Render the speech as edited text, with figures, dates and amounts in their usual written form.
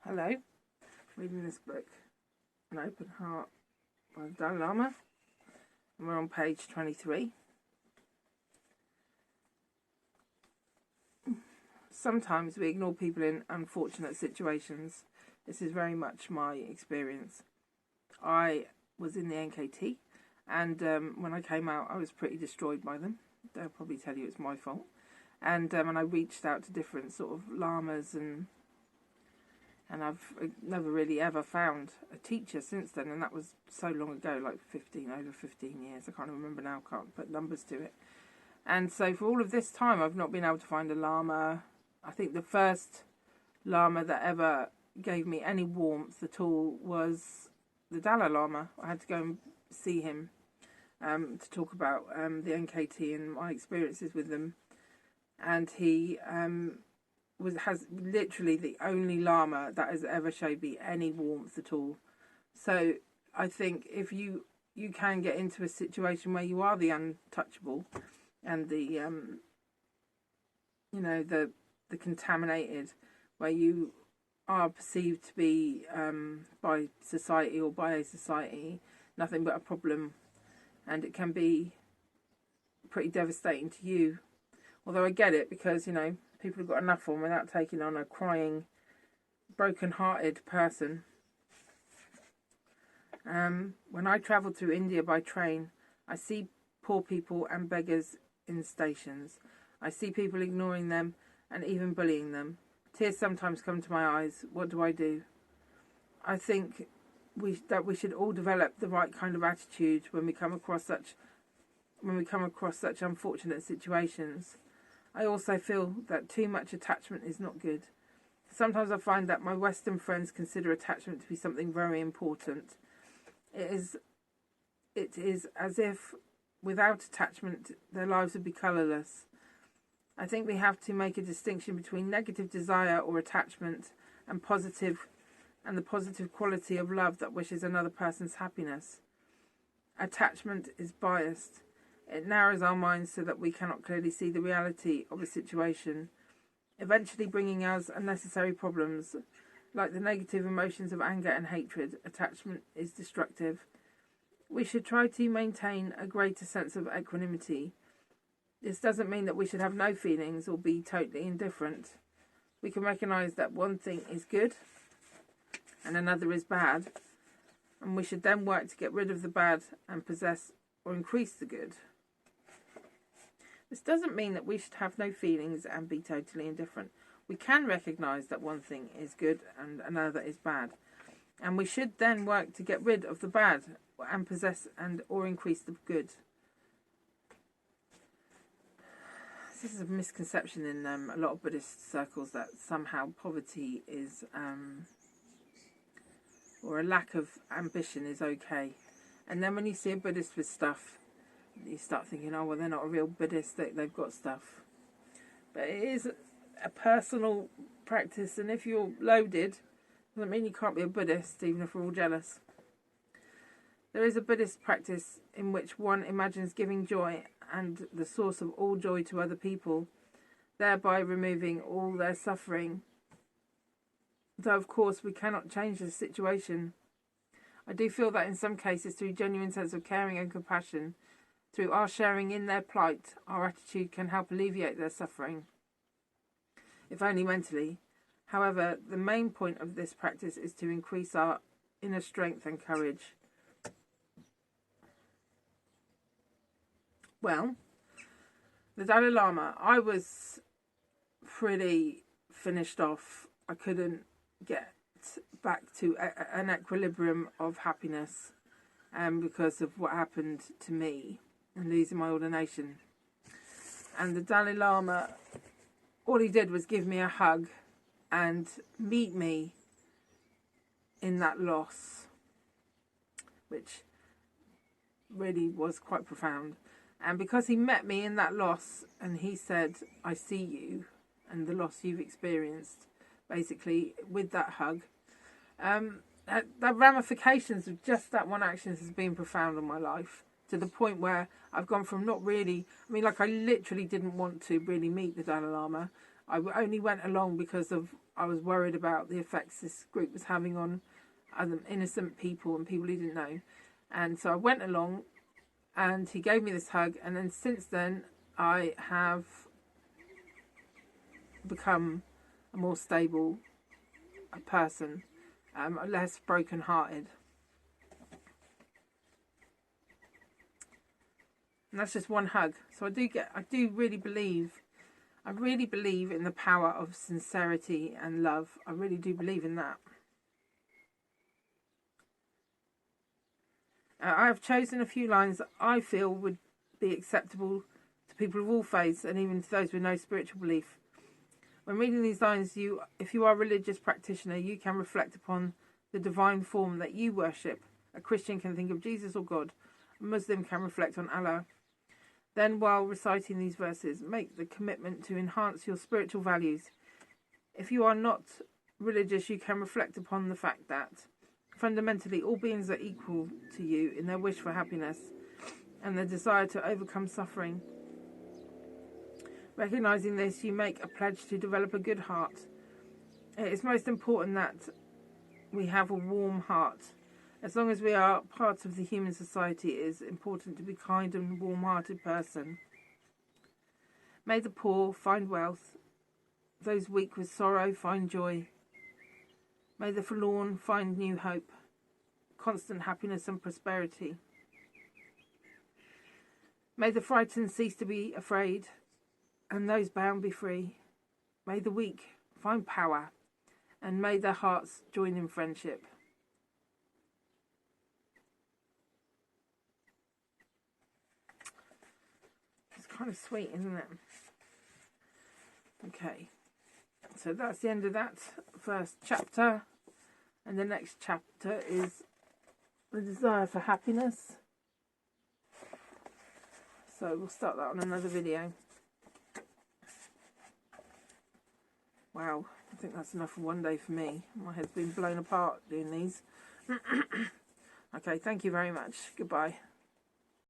Hello, reading this book, An Open Heart by the Dalai Lama, and we're on page 23. Sometimes we ignore people in unfortunate situations. This is very much my experience. I was in the NKT, and when I came out I was pretty destroyed by them. They'll probably tell you it's my fault. And I reached out to different sort of lamas and I've never really ever found a teacher since then, and that was so long ago, like over 15 years. I can't remember now, can't put numbers to it. And so for all of this time, I've not been able to find a Lama. I think the first Lama that ever gave me any warmth at all was the Dalai Lama. I had to go and see him to talk about the NKT and my experiences with them. And he has literally the only Lama that has ever showed me any warmth at all. So I think if you can get into a situation where you are the untouchable and the the contaminated, where you are perceived to be by society or by a society nothing but a problem, and it can be pretty devastating to you. Although I get it, because people have got enough on without taking on a crying, broken-hearted person. When I travel through India by train, I see poor people and beggars in stations. I see people ignoring them and even bullying them. Tears sometimes come to my eyes. What do I do? I think that we should all develop the right kind of attitude when we come across such unfortunate situations. I also feel that too much attachment is not good. Sometimes I find that my Western friends consider attachment to be something very important. It is as if without attachment their lives would be colourless. I think we have to make a distinction between negative desire or attachment and the positive quality of love that wishes another person's happiness. Attachment is biased. It narrows our minds so that we cannot clearly see the reality of a situation, eventually bringing us unnecessary problems. Like the negative emotions of anger and hatred, attachment is destructive. We should try to maintain a greater sense of equanimity. This doesn't mean that we should have no feelings or be totally indifferent. We can recognise that one thing is good and another is bad, and we should then work to get rid of the bad and possess or increase the good. This doesn't mean that we should have no feelings and be totally indifferent. We can recognise that one thing is good and another is bad, and we should then work to get rid of the bad and possess or increase the good. This is a misconception in a lot of Buddhist circles, that somehow poverty is or a lack of ambition is okay. And then when you see a Buddhist with stuff, you start thinking, oh, well, they're not a real Buddhist, they've got stuff. But it is a personal practice, and if you're loaded, doesn't mean you can't be a Buddhist, even if we're all jealous. There is a Buddhist practice in which one imagines giving joy and the source of all joy to other people, thereby removing all their suffering. Though, of course, we cannot change the situation. I do feel that in some cases, through genuine sense of caring and compassion, through our sharing in their plight, our attitude can help alleviate their suffering, if only mentally. However, the main point of this practice is to increase our inner strength and courage. Well, the Dalai Lama, I was pretty finished off. I couldn't get back to an equilibrium of happiness because of what happened to me and losing my ordination. And the Dalai Lama, all he did was give me a hug and meet me in that loss, which really was quite profound. And because he met me in that loss and he said, I see you and the loss you've experienced, basically, with that hug, that ramifications of just that one action has been profound in my life, to the point where I've gone from not really, I literally didn't want to really meet the Dalai Lama. I only went along because I was worried about the effects this group was having on other innocent people and people he didn't know. And so I went along, and he gave me this hug, and then since then I have become a more stable person, less broken-hearted. And that's just one hug. So I really believe in the power of sincerity and love. I really do believe in that. I have chosen a few lines that I feel would be acceptable to people of all faiths and even to those with no spiritual belief. When reading these lines, if you are a religious practitioner, you can reflect upon the divine form that you worship. A Christian can think of Jesus or God. A Muslim can reflect on Allah. Then, while reciting these verses, make the commitment to enhance your spiritual values. If you are not religious, you can reflect upon the fact that fundamentally all beings are equal to you in their wish for happiness and their desire to overcome suffering. Recognizing this, you make a pledge to develop a good heart. It is most important that we have a warm heart. As long as we are part of the human society, it is important to be a kind and warm-hearted person. May the poor find wealth, those weak with sorrow find joy. May the forlorn find new hope, constant happiness and prosperity. May the frightened cease to be afraid, and those bound be free. May the weak find power, and may their hearts join in friendship. It's kind of sweet, isn't it? Okay, so that's the end of that first chapter, and the next chapter is the desire for happiness. So we'll start that on another video. Wow, I think that's enough for one day for me. My head's been blown apart doing these. Okay, thank you very much. Goodbye.